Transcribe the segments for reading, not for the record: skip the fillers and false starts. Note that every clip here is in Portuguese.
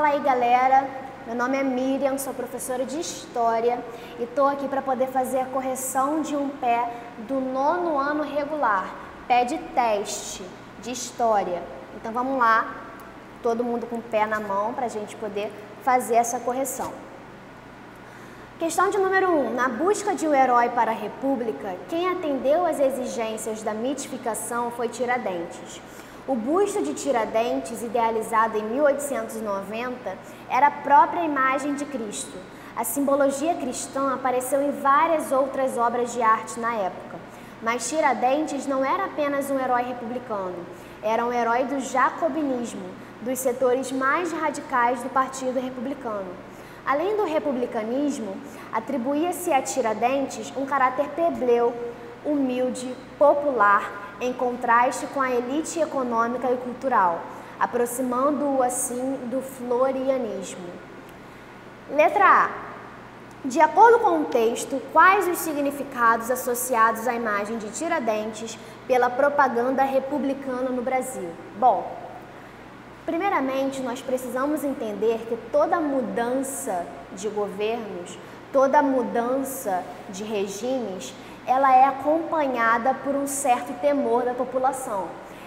Fala aí, galera, meu nome é Miriam, sou professora de História e estou aqui para poder fazer a correção de um pé do 9º ano regular, pé de teste de História. Então vamos lá, todo mundo com o pé na mão para a gente poder fazer essa correção. Questão de número 1. Na busca de um herói para a República, quem atendeu às exigências da mitificação foi Tiradentes. O busto de Tiradentes, idealizado em 1890, era a própria imagem de Cristo. A simbologia cristã apareceu em várias outras obras de arte na época. Mas Tiradentes não era apenas um herói republicano, era um herói do jacobinismo, dos setores mais radicais do Partido Republicano. Além do republicanismo, atribuía-se a Tiradentes um caráter plebeu, humilde, popular, em contraste com a elite econômica e cultural, aproximando-o assim do florianismo. Letra A. De acordo com o texto, quais os significados associados à imagem de Tiradentes pela propaganda republicana no Brasil? Bom, primeiramente nós precisamos entender que toda mudança de governos, toda mudança de regimes, ela é acompanhada por um certo temor da população,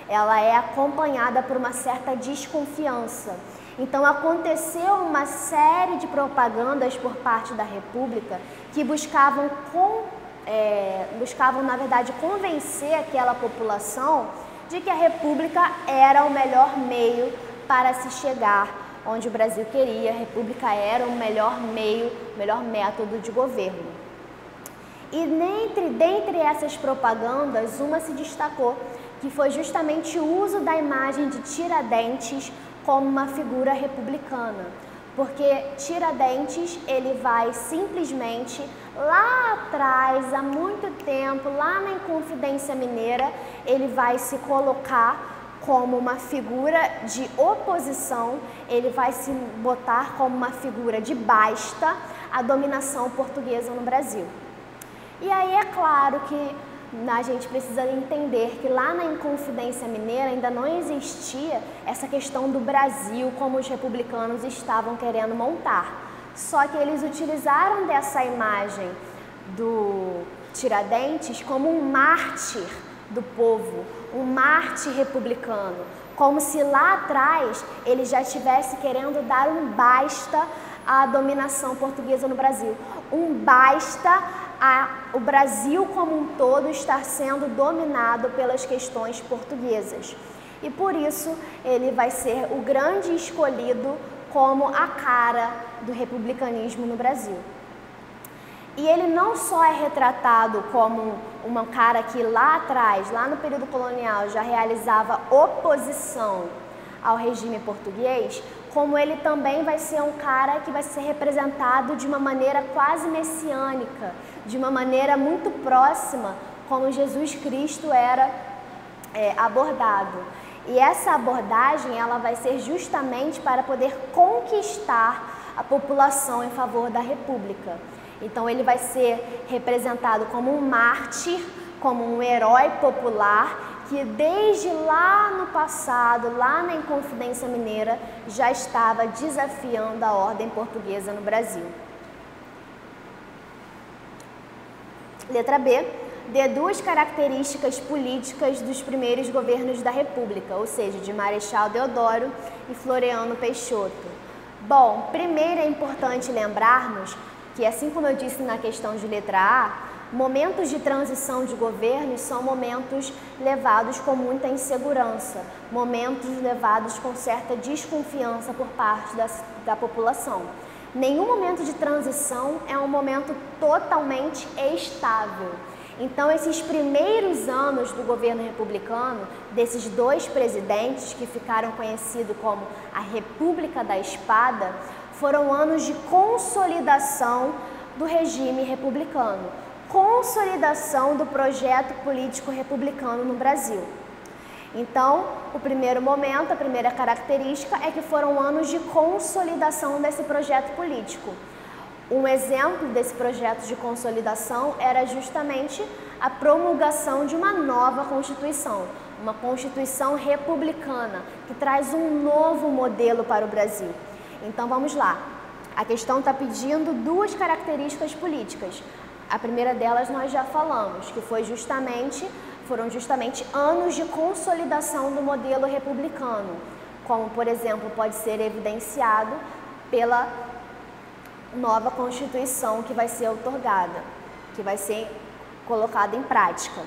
ela é acompanhada por uma certa desconfiança. Então aconteceu uma série de propagandas por parte da República que buscavam na verdade, convencer aquela população de que a República era o melhor meio para se chegar onde o Brasil queria, a República era o melhor meio, o melhor método de governo. E dentre essas propagandas, uma se destacou, que foi justamente o uso da imagem de Tiradentes como uma figura republicana. Porque Tiradentes, ele vai simplesmente lá atrás, há muito tempo, lá na Inconfidência Mineira, ele vai se colocar como uma figura de oposição, ele vai se botar como uma figura de basta à dominação portuguesa no Brasil. E aí é claro que a gente precisa entender que lá na Inconfidência Mineira ainda não existia essa questão do Brasil como os republicanos estavam querendo montar. Só que eles utilizaram dessa imagem do Tiradentes como um mártir do povo, um mártir republicano, como se lá atrás ele já estivesse querendo dar um basta à dominação portuguesa no Brasil, um basta o Brasil como um todo estar sendo dominado pelas questões portuguesas. E por isso ele vai ser o grande escolhido como a cara do republicanismo no Brasil. E ele não só é retratado como uma cara que lá atrás, lá no período colonial, já realizava oposição ao regime português, como ele também vai ser um cara que vai ser representado de uma maneira quase messiânica, de uma maneira muito próxima, como Jesus Cristo era abordado. E essa abordagem, ela vai ser justamente para poder conquistar a população em favor da República. Então ele vai ser representado como um mártir, como um herói popular, que desde lá no passado, lá na Inconfidência Mineira, já estava desafiando a ordem portuguesa no Brasil. Letra B. Dê duas características políticas dos primeiros governos da República, ou seja, de Marechal Deodoro e Floriano Peixoto. Bom, primeiro é importante lembrarmos que, assim como eu disse na questão de letra A, momentos de transição de governo são momentos levados com muita insegurança, momentos levados com certa desconfiança por parte da população. Nenhum momento de transição é um momento totalmente estável. Então, esses primeiros anos do governo republicano, desses dois presidentes que ficaram conhecidos como a República da Espada, foram anos de consolidação do regime republicano, consolidação do projeto político republicano no Brasil. Então, o primeiro momento, a primeira característica é que foram anos de consolidação desse projeto político. Um exemplo desse projeto de consolidação era justamente a promulgação de uma nova Constituição, uma Constituição republicana, que traz um novo modelo para o Brasil. Então vamos lá. A questão está pedindo duas características políticas. A primeira delas nós já falamos, que foram justamente anos de consolidação do modelo republicano, como, por exemplo, pode ser evidenciado pela nova Constituição que vai ser outorgada, que vai ser colocada em prática.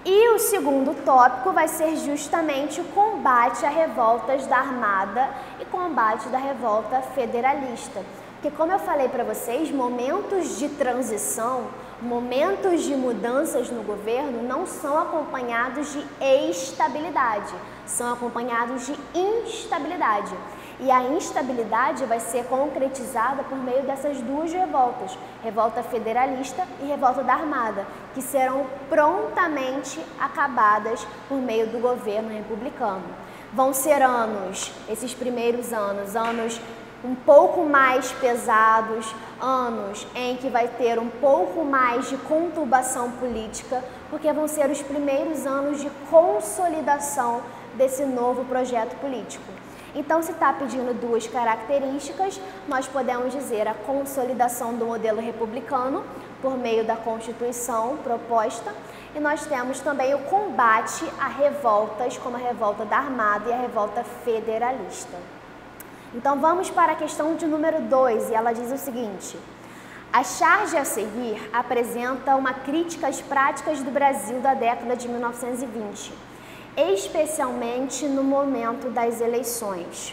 E o segundo tópico vai ser justamente o combate a revoltas da Armada e combate da revolta federalista. Porque, como eu falei para vocês, momentos de transição, momentos de mudanças no governo não são acompanhados de estabilidade, são acompanhados de instabilidade. E a instabilidade vai ser concretizada por meio dessas duas revoltas, revolta federalista e revolta da Armada, que serão prontamente acabadas por meio do governo republicano. Vão ser esses primeiros anos um pouco mais pesados, anos em que vai ter um pouco mais de conturbação política, porque vão ser os primeiros anos de consolidação desse novo projeto político. Então, se está pedindo duas características, nós podemos dizer a consolidação do modelo republicano por meio da Constituição proposta, e nós temos também o combate a revoltas, como a revolta da Armada e a revolta federalista. Então, vamos para a questão de número 2, e ela diz o seguinte: a charge a seguir apresenta uma crítica às práticas do Brasil da década de 1920. Especialmente no momento das eleições.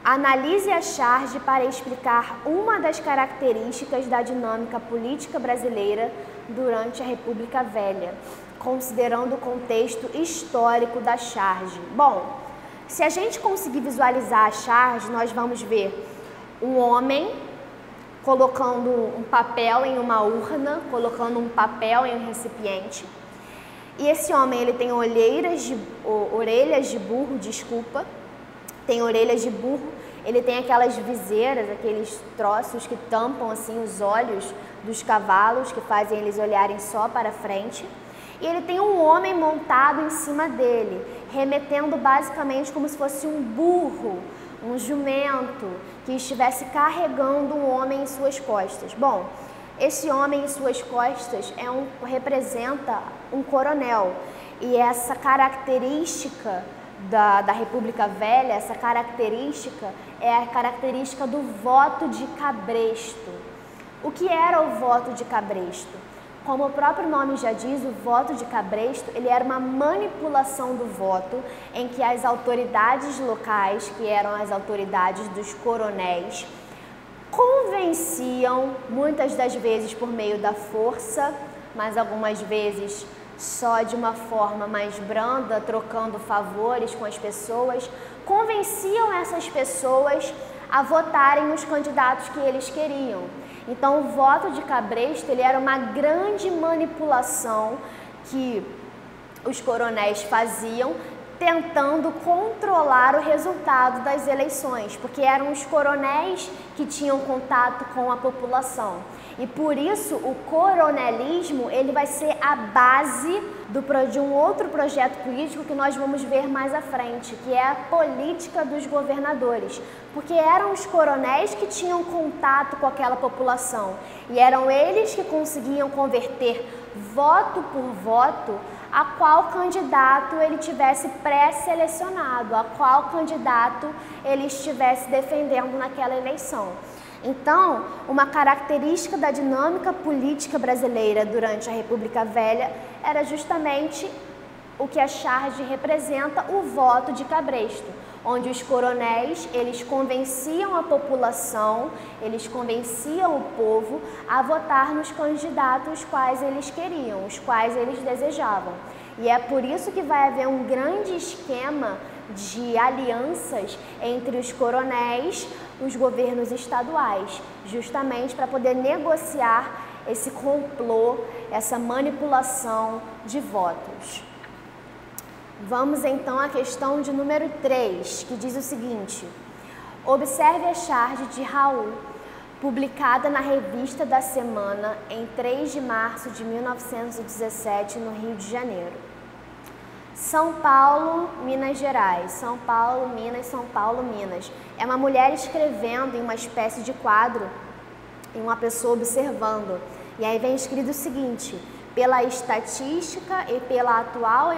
Analise a charge para explicar uma das características da dinâmica política brasileira durante a República Velha, considerando o contexto histórico da charge. Bom, se a gente conseguir visualizar a charge, nós vamos ver um homem colocando um papel em uma urna, colocando um papel em um recipiente. E esse homem, ele tem orelhas de burro, tem orelhas de burro, ele tem aquelas viseiras, aqueles troços que tampam assim os olhos dos cavalos, que fazem eles olharem só para frente. E ele tem um homem montado em cima dele, remetendo basicamente como se fosse um burro, um jumento, que estivesse carregando um homem em suas costas. Bom, esse homem em suas costas representa um coronel, e essa característica da República Velha, essa característica é a característica do voto de cabresto. O que era o voto de cabresto? Como o próprio nome já diz, o voto de cabresto, ele era uma manipulação do voto em que as autoridades locais, que eram as autoridades dos coronéis, convenciam, muitas das vezes por meio da força, mas algumas vezes só de uma forma mais branda, trocando favores com as pessoas, convenciam essas pessoas a votarem nos candidatos que eles queriam. Então, o voto de cabresto, ele era uma grande manipulação que os coronéis faziam, tentando controlar o resultado das eleições, porque eram os coronéis que tinham contato com a população. E por isso o coronelismo, ele vai ser a base de um outro projeto político que nós vamos ver mais à frente, que é a política dos governadores, porque eram os coronéis que tinham contato com aquela população e eram eles que conseguiam converter voto por voto a qual candidato ele tivesse pré-selecionado, a qual candidato ele estivesse defendendo naquela eleição. Então, uma característica da dinâmica política brasileira durante a República Velha era justamente o que a charge representa, o voto de cabresto, onde os coronéis, eles convenciam a população, eles convenciam o povo a votar nos candidatos quais eles queriam, os quais eles desejavam. E é por isso que vai haver um grande esquema de alianças entre os coronéis, os governos estaduais, justamente para poder negociar esse complô, essa manipulação de votos. Vamos então à questão de número 3, que diz o seguinte: observe a charge de Raul, publicada na Revista da Semana em 3 de março de 1917, no Rio de Janeiro. São Paulo, Minas Gerais. São Paulo, Minas, São Paulo, Minas. É uma mulher escrevendo em uma espécie de quadro e uma pessoa observando. E aí vem escrito o seguinte: pela estatística e pela atual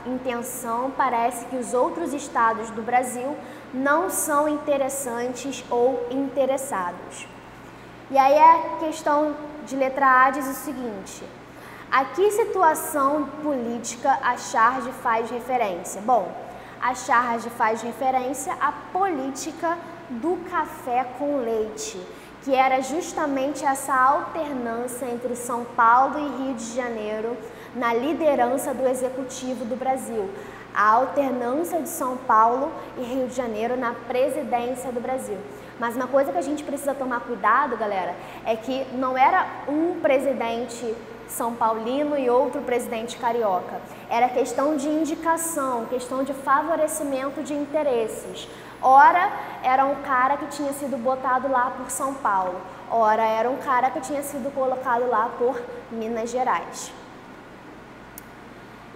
intenção, parece que os outros estados do Brasil não são interessantes ou interessados. E aí a questão de letra A diz o seguinte: a que situação política a charge faz referência? Bom, a charge faz referência à política do café com leite, que era justamente essa alternância entre São Paulo e Rio de Janeiro na liderança do Executivo do Brasil. A alternância de São Paulo e Rio de Janeiro na presidência do Brasil. Mas uma coisa que a gente precisa tomar cuidado, galera, é que não era um presidente são paulino e outro presidente carioca. Era questão de indicação, questão de favorecimento de interesses. Ora, era um cara que tinha sido botado lá por São Paulo. Ora, era um cara que tinha sido colocado lá por Minas Gerais.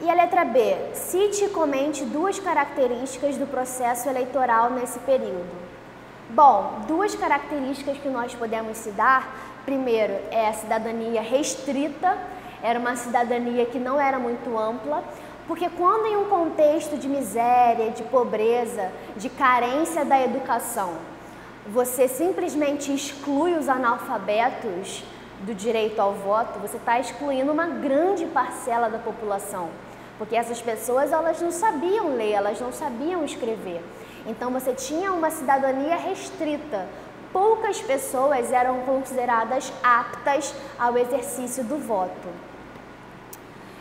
E a letra B? Cite e comente duas características do processo eleitoral nesse período. Bom, duas características que nós podemos citar. Primeiro, é a cidadania restrita, era uma cidadania que não era muito ampla, porque quando em um contexto de miséria, de pobreza, de carência da educação, você simplesmente exclui os analfabetos do direito ao voto, você está excluindo uma grande parcela da população, porque essas pessoas elas não sabiam ler, elas não sabiam escrever. Então você tinha uma cidadania restrita. Poucas pessoas eram consideradas aptas ao exercício do voto.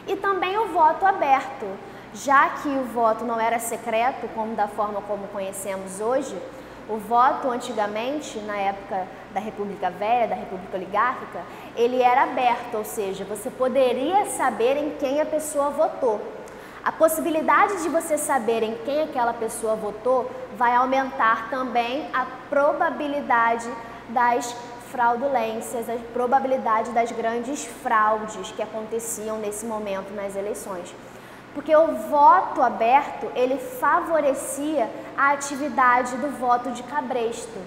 E também o voto aberto, já que o voto não era secreto, como da forma como conhecemos hoje. O voto antigamente, na época da República Velha, da República Oligárquica, ele era aberto, ou seja, você poderia saber em quem a pessoa votou. A possibilidade de você saber em quem aquela pessoa votou vai aumentar também a probabilidade das fraudulências, a probabilidade das grandes fraudes que aconteciam nesse momento nas eleições. Porque o voto aberto, ele favorecia a atividade do voto de cabresto.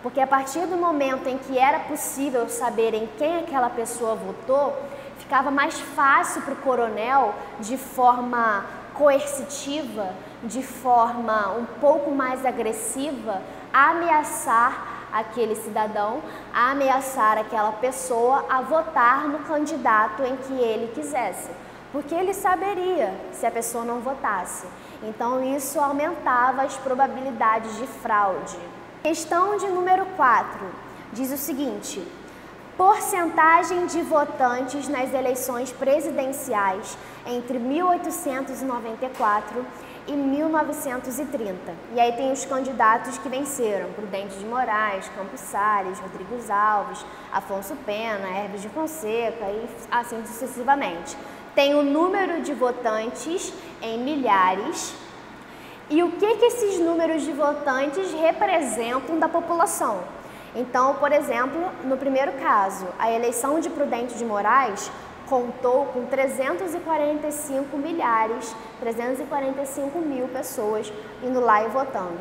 Porque a partir do momento em que era possível saber em quem aquela pessoa votou, ficava mais fácil para o coronel, de forma coercitiva, de forma um pouco mais agressiva, ameaçar aquele cidadão, ameaçar aquela pessoa a votar no candidato em que ele quisesse. Porque ele saberia se a pessoa não votasse. Então isso aumentava as probabilidades de fraude. Questão de número 4 diz o seguinte: porcentagem de votantes nas eleições presidenciais entre 1894 e 1930. E aí tem os candidatos que venceram: Prudente de Moraes, Campos Salles, Rodrigo Alves, Afonso Pena, Hermes de Fonseca e assim sucessivamente. Tem o número de votantes em milhares e o que esses números de votantes representam da população. Então, por exemplo, no primeiro caso, a eleição de Prudente de Moraes contou com 345 mil pessoas indo lá e votando.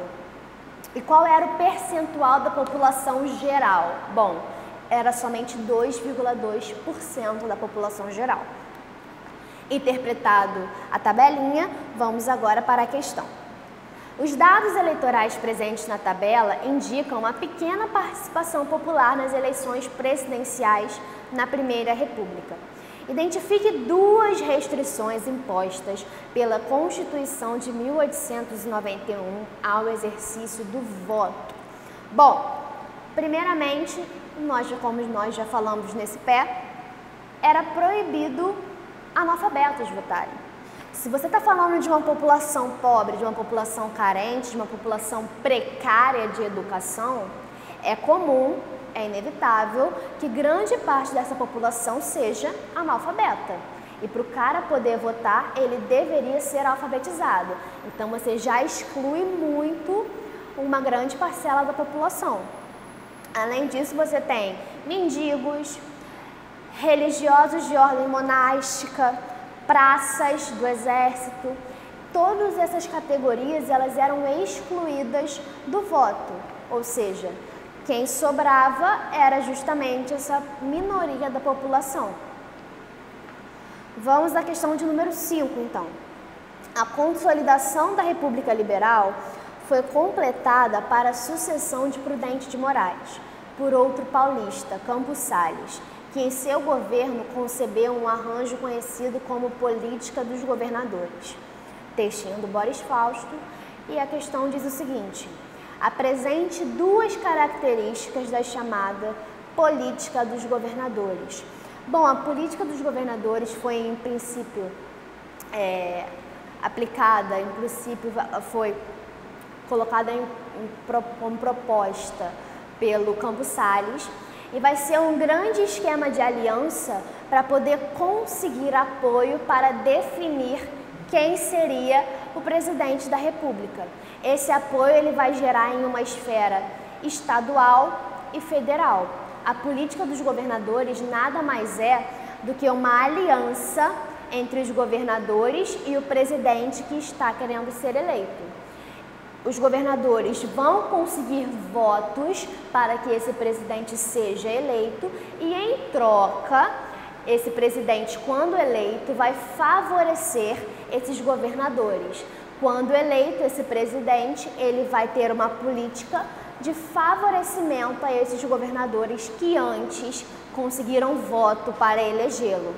E qual era o percentual da população geral? Bom, era somente 2,2% da população geral. Interpretado a tabelinha, vamos agora para a questão. Os dados eleitorais presentes na tabela indicam uma pequena participação popular nas eleições presidenciais na Primeira República. Identifique duas restrições impostas pela Constituição de 1891 ao exercício do voto. Bom, primeiramente, como nós já falamos nesse pé, era proibido analfabetos votarem. Se você está falando de uma população pobre, de uma população carente, de uma população precária de educação, é comum, é inevitável que grande parte dessa população seja analfabeta. E para o cara poder votar, ele deveria ser alfabetizado. Então você já exclui muito uma grande parcela da população. Além disso, você tem mendigos, religiosos de ordem monástica, praças do exército, todas essas categorias elas eram excluídas do voto, ou seja, quem sobrava era justamente essa minoria da população. Vamos à questão de número 5, então. A consolidação da República Liberal foi completada para a sucessão de Prudente de Moraes, por outro paulista, Campos Salles, que em seu governo concebeu um arranjo conhecido como Política dos Governadores. Textinho do Boris Fausto, e a questão diz o seguinte: apresente duas características da chamada Política dos Governadores. Bom, a Política dos Governadores foi, em princípio, aplicada, em princípio, foi colocada como proposta pelo Campos Salles, e vai ser um grande esquema de aliança para poder conseguir apoio para definir quem seria o presidente da República. Esse apoio ele vai gerar em uma esfera estadual e federal. A política dos governadores nada mais é do que uma aliança entre os governadores e o presidente que está querendo ser eleito. Os governadores vão conseguir votos para que esse presidente seja eleito e, em troca, esse presidente, quando eleito, vai favorecer esses governadores. Quando eleito esse presidente, ele vai ter uma política de favorecimento a esses governadores que antes conseguiram voto para elegê-lo.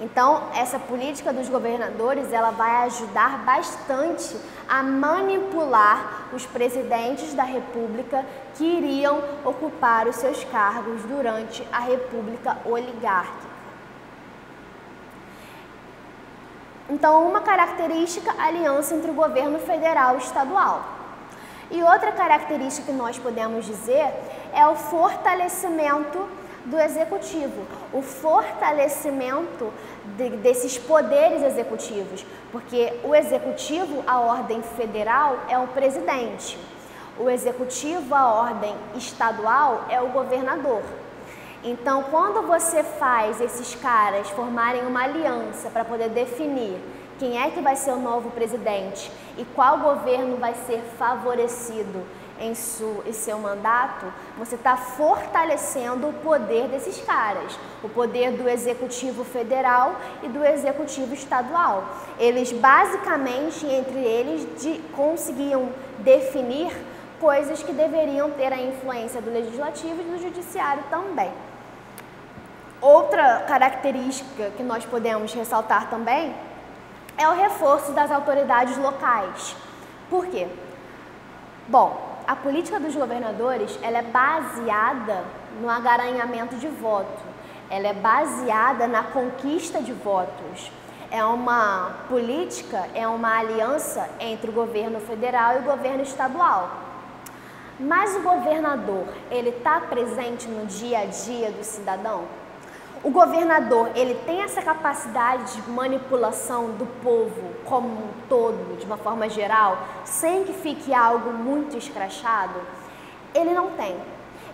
Então, essa política dos governadores, ela vai ajudar bastante a manipular os presidentes da República que iriam ocupar os seus cargos durante a República Oligárquica. Então, uma característica, a aliança entre o governo federal e estadual. E outra característica que nós podemos dizer é o fortalecimento do executivo, o fortalecimento desses poderes executivos, porque o executivo, a ordem federal, é o presidente, o executivo, a ordem estadual, é o governador. Então, quando você faz esses caras formarem uma aliança para poder definir quem é que vai ser o novo presidente e qual governo vai ser favorecido em seu mandato, você está fortalecendo o poder desses caras, o poder do executivo federal e do executivo estadual. Eles, basicamente, entre eles, conseguiam definir coisas que deveriam ter a influência do legislativo e do judiciário também. Outra característica que nós podemos ressaltar também é o reforço das autoridades locais. Por quê? Bom, a política dos governadores, ela é baseada no agaranhamento de voto, ela é baseada na conquista de votos. É uma política, é uma aliança entre o governo federal e o governo estadual. Mas o governador, ele está presente no dia a dia do cidadão? O governador, ele tem essa capacidade de manipulação do povo como um todo, de uma forma geral, sem que fique algo muito escrachado? Ele não tem.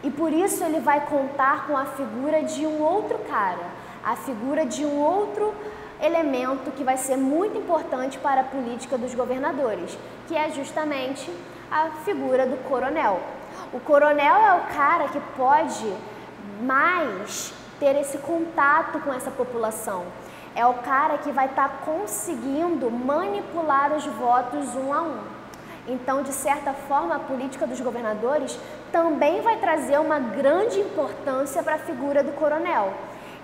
E por isso ele vai contar com a figura de um outro cara, a figura de um outro elemento que vai ser muito importante para a política dos governadores, que é justamente a figura do coronel. O coronel é o cara que pode mais ter esse contato com essa população. É o cara que vai estar conseguindo manipular os votos um a um. Então, de certa forma, a política dos governadores também vai trazer uma grande importância para a figura do coronel.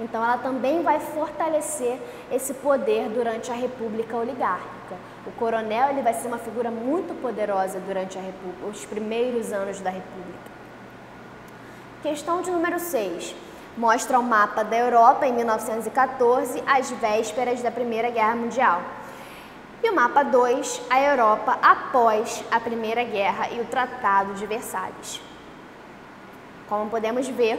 Então, ela também vai fortalecer esse poder durante a República Oligárquica. O coronel ele vai ser uma figura muito poderosa durante a República, os primeiros anos da República. Questão de número 6. Mostra o mapa da Europa em 1914, às vésperas da Primeira Guerra Mundial. E o mapa 2, a Europa após a Primeira Guerra e o Tratado de Versalhes. Como podemos ver,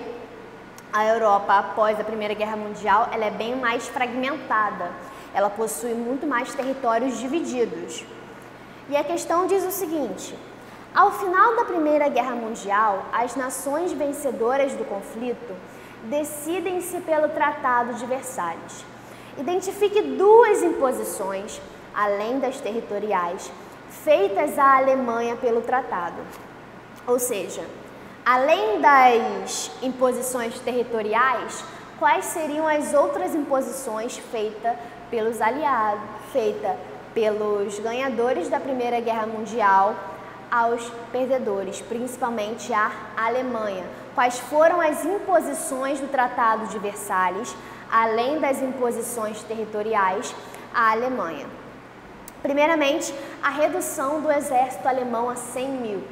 a Europa após a Primeira Guerra Mundial ela é bem mais fragmentada. Ela possui muito mais territórios divididos. E a questão diz o seguinte: ao final da Primeira Guerra Mundial, as nações vencedoras do conflito decidem-se pelo Tratado de Versalhes. Identifique duas imposições além das territoriais, feitas à Alemanha pelo tratado. Ou seja, além das imposições territoriais, quais seriam as outras imposições feitas pelos aliados, feitas pelos ganhadores da Primeira Guerra Mundial aos perdedores, principalmente a Alemanha? Quais foram as imposições do Tratado de Versalhes, além das imposições territoriais à Alemanha? Primeiramente, a redução do exército alemão a 100 mil.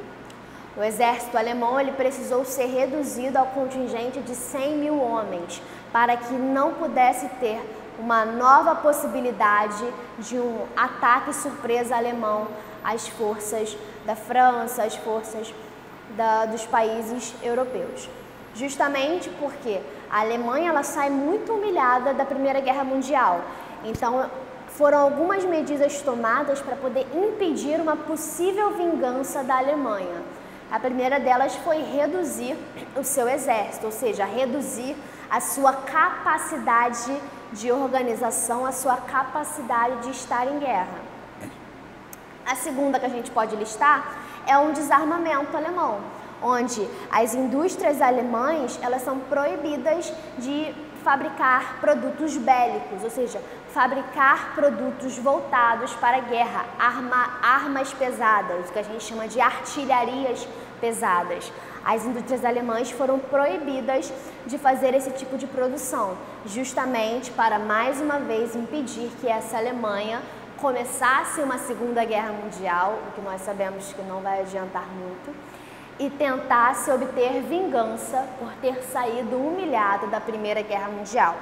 O exército alemão ele precisou ser reduzido ao contingente de 100 mil homens para que não pudesse ter uma nova possibilidade de um ataque surpresa alemão às forças da França, às forças dos países europeus. Justamente porque a Alemanha ela sai muito humilhada da Primeira Guerra Mundial. Então, foram algumas medidas tomadas para poder impedir uma possível vingança da Alemanha. A primeira delas foi reduzir o seu exército, ou seja, reduzir a sua capacidade de organização, a sua capacidade de estar em guerra. A segunda que a gente pode listar é um desarmamento alemão, onde as indústrias alemãs elas são proibidas de fabricar produtos bélicos, ou seja, fabricar produtos voltados para a guerra, armas pesadas, o que a gente chama de artilharias pesadas. As indústrias alemãs foram proibidas de fazer esse tipo de produção, justamente para, mais uma vez, impedir que essa Alemanha começasse uma Segunda Guerra Mundial, o que nós sabemos que não vai adiantar muito, e tentasse obter vingança por ter saído humilhado da Primeira Guerra Mundial.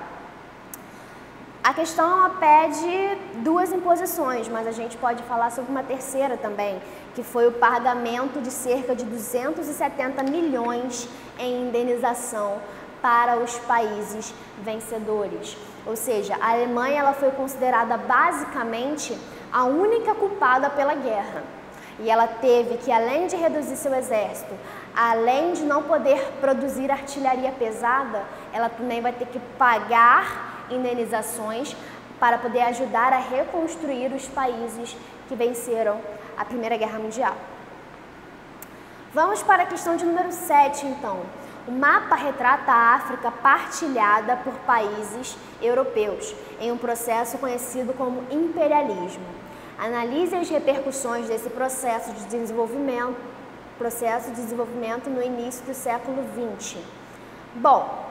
A questão pede duas imposições, mas a gente pode falar sobre uma terceira também, que foi o pagamento de cerca de 270 milhões em indenização para os países vencedores. Ou seja, a Alemanha ela foi considerada basicamente a única culpada pela guerra. E ela teve que, além de reduzir seu exército, além de não poder produzir artilharia pesada, ela também vai ter que pagar indenizações para poder ajudar a reconstruir os países que venceram a Primeira Guerra Mundial. Vamos para a questão de número 7, então. O mapa retrata a África partilhada por países europeus, em um processo conhecido como imperialismo. Analise as repercussões desse processo de desenvolvimento no início do século XX. Bom,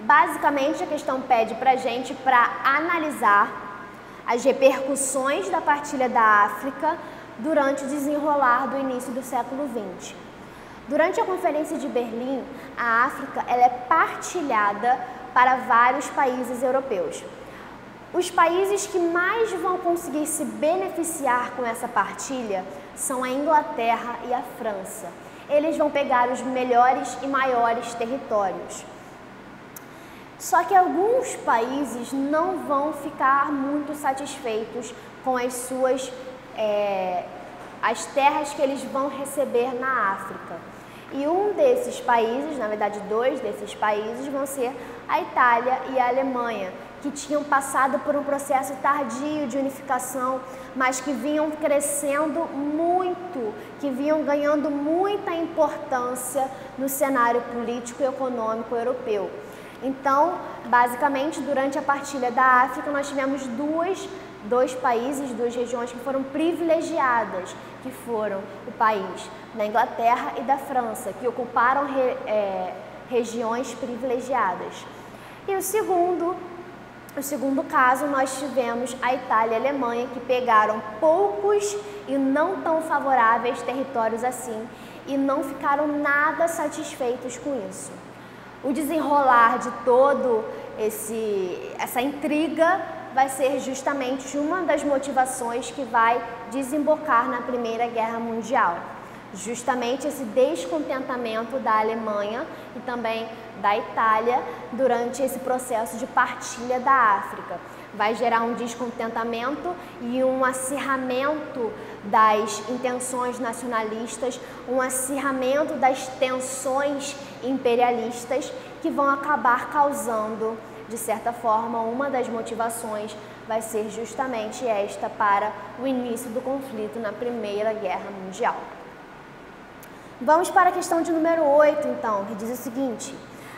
basicamente a questão pede para a gente para analisar as repercussões da partilha da África durante o desenrolar do início do século XX. Durante a Conferência de Berlim, a África ela é partilhada para vários países europeus. Os países que mais vão conseguir se beneficiar com essa partilha são a Inglaterra e a França. Eles vão pegar os melhores e maiores territórios. Só que alguns países não vão ficar muito satisfeitos com as terras que eles vão receber na África. E um desses países, na verdade dois desses países, vão ser a Itália e a Alemanha, que tinham passado por um processo tardio de unificação, mas que vinham crescendo muito, que vinham ganhando muita importância no cenário político e econômico europeu. Então, basicamente, durante a partilha da África, nós tivemos dois países, duas regiões que foram privilegiadas, que foram o país da Inglaterra e da França, que ocuparam regiões privilegiadas. E o segundo caso, nós tivemos a Itália e a Alemanha, que pegaram poucos e não tão favoráveis territórios assim, e não ficaram nada satisfeitos com isso. O desenrolar de todo essa intriga vai ser justamente uma das motivações que vai desembocar na Primeira Guerra Mundial. Justamente esse descontentamento da Alemanha e também da Itália durante esse processo de partilha da África. Vai gerar um descontentamento e um acirramento das intenções nacionalistas, um acirramento das tensões imperialistas que vão acabar causando de certa forma, uma das motivações vai ser justamente esta para o início do conflito na Primeira Guerra Mundial. Vamos para a questão de número 8, então, que diz o seguinte: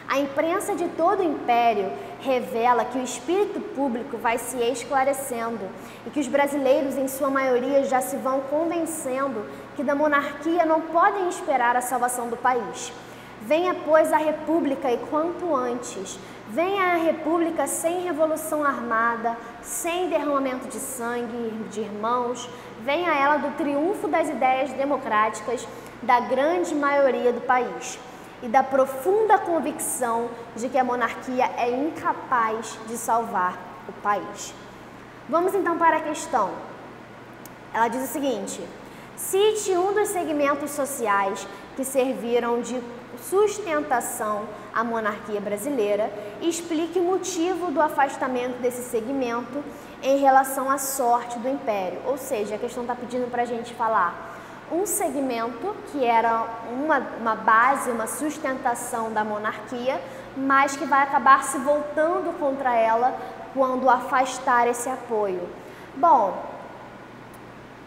a imprensa de todo o Império revela que o espírito público vai se esclarecendo e que os brasileiros, em sua maioria, já se vão convencendo que da monarquia não podem esperar a salvação do país. Venha, pois, a República e quanto antes. Venha a República sem revolução armada, sem derramamento de sangue de irmãos. Venha ela do triunfo das ideias democráticas da grande maioria do país e da profunda convicção de que a monarquia é incapaz de salvar o país. Vamos então para a questão. Ela diz o seguinte: cite um dos segmentos sociais que serviram de sustentação à monarquia brasileira e explique o motivo do afastamento desse segmento em relação à sorte do império. Ou seja, a questão está pedindo para a gente falar um segmento que era uma base, uma sustentação da monarquia, mas que vai acabar se voltando contra ela quando afastar esse apoio. Bom,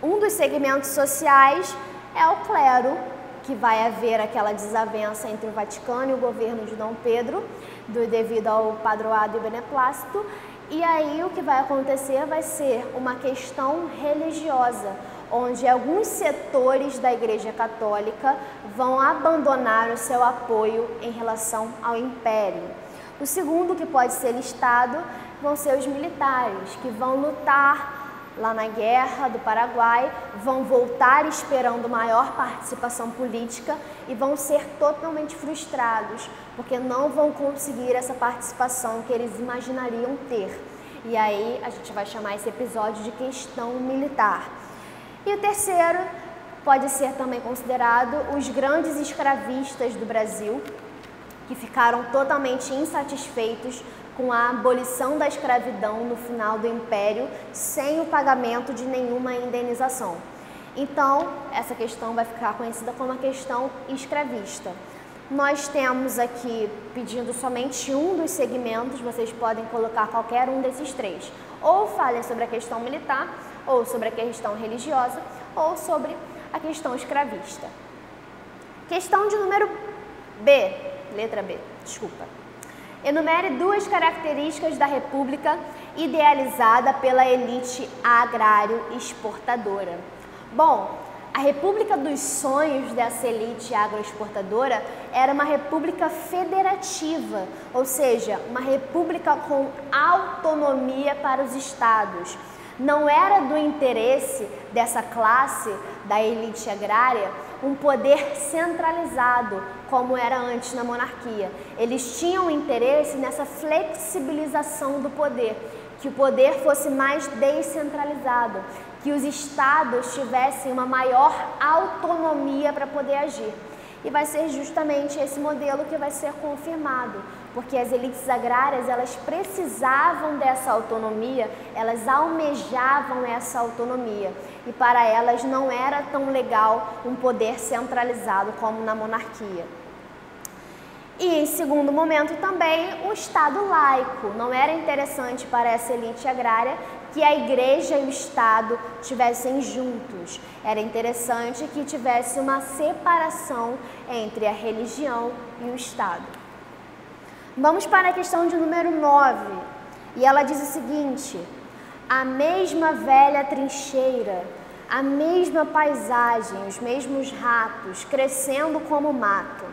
um dos segmentos sociais é o clero, que vai haver aquela desavença entre o Vaticano e o governo de Dom Pedro, devido ao padroado e beneplácito, e aí o que vai acontecer vai ser uma questão religiosa, onde alguns setores da Igreja Católica vão abandonar o seu apoio em relação ao Império. O segundo que pode ser listado vão ser os militares, que vão lutar lá na Guerra do Paraguai, vão voltar esperando maior participação política e vão ser totalmente frustrados, porque não vão conseguir essa participação que eles imaginariam ter. E aí a gente vai chamar esse episódio de questão militar. E o terceiro pode ser também considerado os grandes escravistas do Brasil, que ficaram totalmente insatisfeitos com a abolição da escravidão no final do Império, sem o pagamento de nenhuma indenização. Então, essa questão vai ficar conhecida como a questão escravista. Nós temos aqui, pedindo somente um dos segmentos, vocês podem colocar qualquer um desses três. Ou falem sobre a questão militar, ou sobre a questão religiosa, ou sobre a questão escravista. Questão de número B, letra B, desculpa. Enumere duas características da República idealizada pela elite agrário-exportadora. Bom, a República dos sonhos dessa elite agroexportadora era uma república federativa, ou seja, uma república com autonomia para os estados. Não era do interesse dessa classe da elite agrária um poder centralizado, como era antes na monarquia. Eles tinham interesse nessa flexibilização do poder, que o poder fosse mais descentralizado, que os estados tivessem uma maior autonomia para poder agir. E vai ser justamente esse modelo que vai ser confirmado, porque as elites agrárias, elas precisavam dessa autonomia, elas almejavam essa autonomia, e para elas não era tão legal um poder centralizado como na monarquia. E em segundo momento também o Estado laico. Não era interessante para essa elite agrária que a igreja e o Estado estivessem juntos. Era interessante que tivesse uma separação entre a religião e o Estado. Vamos para a questão de número 9. E ela diz o seguinte: a mesma velha trincheira, a mesma paisagem, os mesmos ratos crescendo como mato.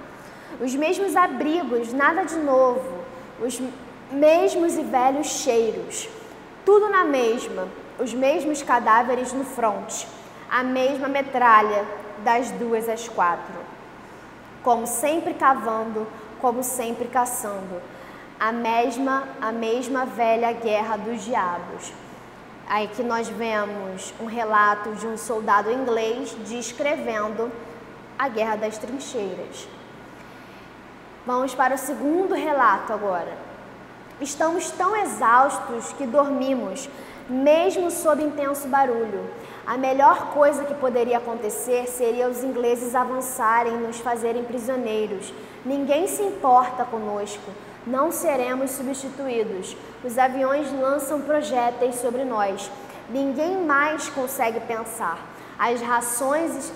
Os mesmos abrigos, nada de novo, os mesmos e velhos cheiros, tudo na mesma, os mesmos cadáveres no fronte, a mesma metralha das 2 às 4, como sempre cavando, como sempre caçando, a mesma velha guerra dos diabos. Aí que nós vemos um relato de um soldado inglês descrevendo a Guerra das Trincheiras. Vamos para o segundo relato agora. Estamos tão exaustos que dormimos, mesmo sob intenso barulho. A melhor coisa que poderia acontecer seria os ingleses avançarem e nos fazerem prisioneiros. Ninguém se importa conosco. Não seremos substituídos. Os aviões lançam projéteis sobre nós. Ninguém mais consegue pensar. As rações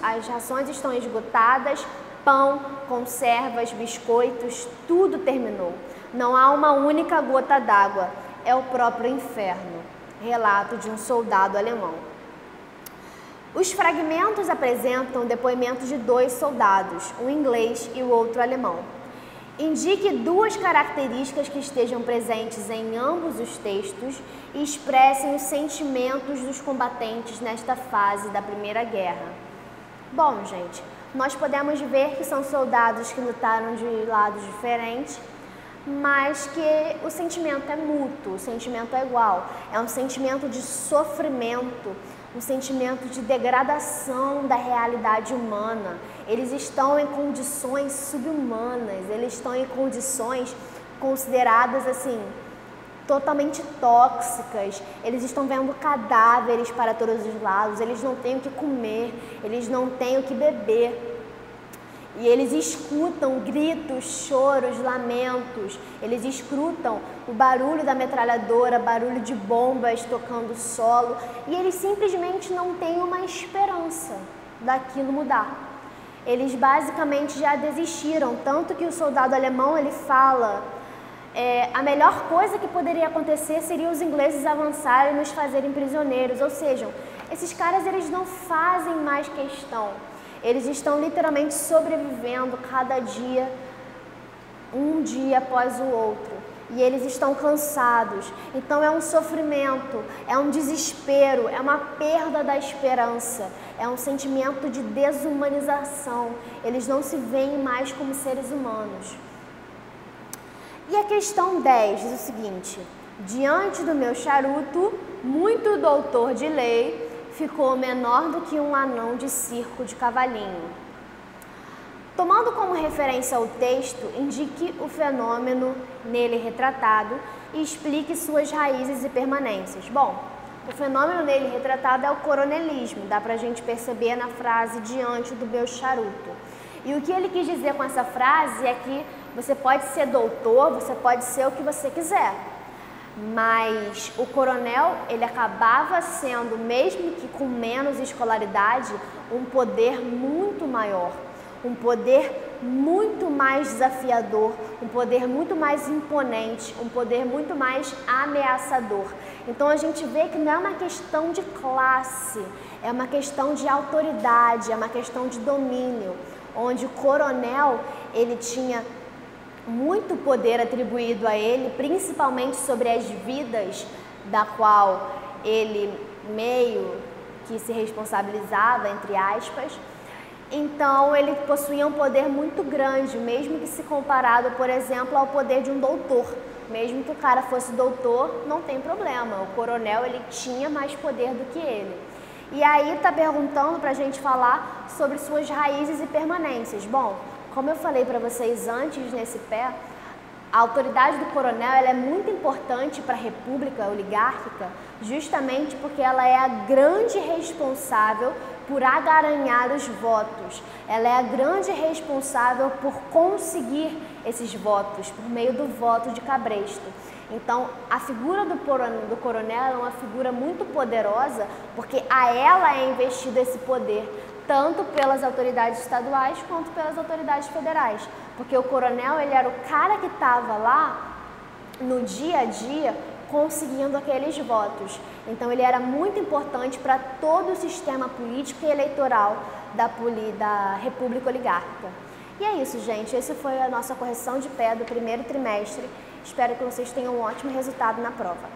estão esgotadas, pão, conservas, biscoitos, tudo terminou. Não há uma única gota d'água. É o próprio inferno. Relato de um soldado alemão. Os fragmentos apresentam depoimentos de 2 soldados, um inglês e o outro alemão. Indique 2 características que estejam presentes em ambos os textos e expressem os sentimentos dos combatentes nesta fase da Primeira Guerra. Bom, gente, nós podemos ver que são soldados que lutaram de lados diferentes, mas que o sentimento é mútuo, o sentimento é igual. É um sentimento de sofrimento, um sentimento de degradação da realidade humana. Eles estão em condições subhumanas, eles estão em condições consideradas assim, totalmente tóxicas. Eles estão vendo cadáveres para todos os lados, eles não têm o que comer, eles não têm o que beber. E eles escutam gritos, choros, lamentos, eles escutam o barulho da metralhadora, barulho de bombas tocando o solo, e eles simplesmente não têm uma esperança daquilo mudar. Eles basicamente já desistiram, tanto que o soldado alemão ele fala, a melhor coisa que poderia acontecer seria os ingleses avançarem e nos fazerem prisioneiros, ou seja, esses caras eles não fazem mais questão. Eles estão literalmente sobrevivendo cada dia, um dia após o outro. E eles estão cansados. Então é um sofrimento, é um desespero, é uma perda da esperança. É um sentimento de desumanização. Eles não se veem mais como seres humanos. E a questão 10 diz o seguinte: diante do meu charuto, muito doutor de lei ficou menor do que um anão de circo de cavalinho. Tomando como referência o texto, indique o fenômeno nele retratado e explique suas raízes e permanências. Bom, o fenômeno nele retratado é o coronelismo, dá pra gente perceber na frase diante do meu charuto. E o que ele quis dizer com essa frase é que você pode ser doutor, você pode ser o que você quiser. Mas o coronel, ele acabava sendo, mesmo que com menos escolaridade, um poder muito maior, um poder muito mais desafiador, um poder muito mais imponente, um poder muito mais ameaçador. Então a gente vê que não é uma questão de classe, é uma questão de autoridade, é uma questão de domínio, onde o coronel, ele tinha muito poder atribuído a ele, principalmente sobre as vidas da qual ele meio que se responsabilizava, entre aspas. Então ele possuía um poder muito grande, mesmo que se comparado, por exemplo, ao poder de um doutor. Mesmo que o cara fosse doutor, não tem problema, o coronel ele tinha mais poder do que ele. E aí está perguntando para a gente falar sobre suas raízes e permanências. Bom, como eu falei para vocês antes nesse pé, a autoridade do coronel ela é muito importante para a república oligárquica, justamente porque ela é a grande responsável por agaranhar os votos. Ela é a grande responsável por conseguir esses votos, por meio do voto de cabresto. Então, a figura do coronel é uma figura muito poderosa, porque a ela é investido esse poder, tanto pelas autoridades estaduais quanto pelas autoridades federais. Porque o coronel, ele era o cara que estava lá no dia a dia conseguindo aqueles votos. Então ele era muito importante para todo o sistema político e eleitoral da República Oligárquica. E é isso, gente. Essa foi a nossa correção de pé do primeiro trimestre. Espero que vocês tenham um ótimo resultado na prova.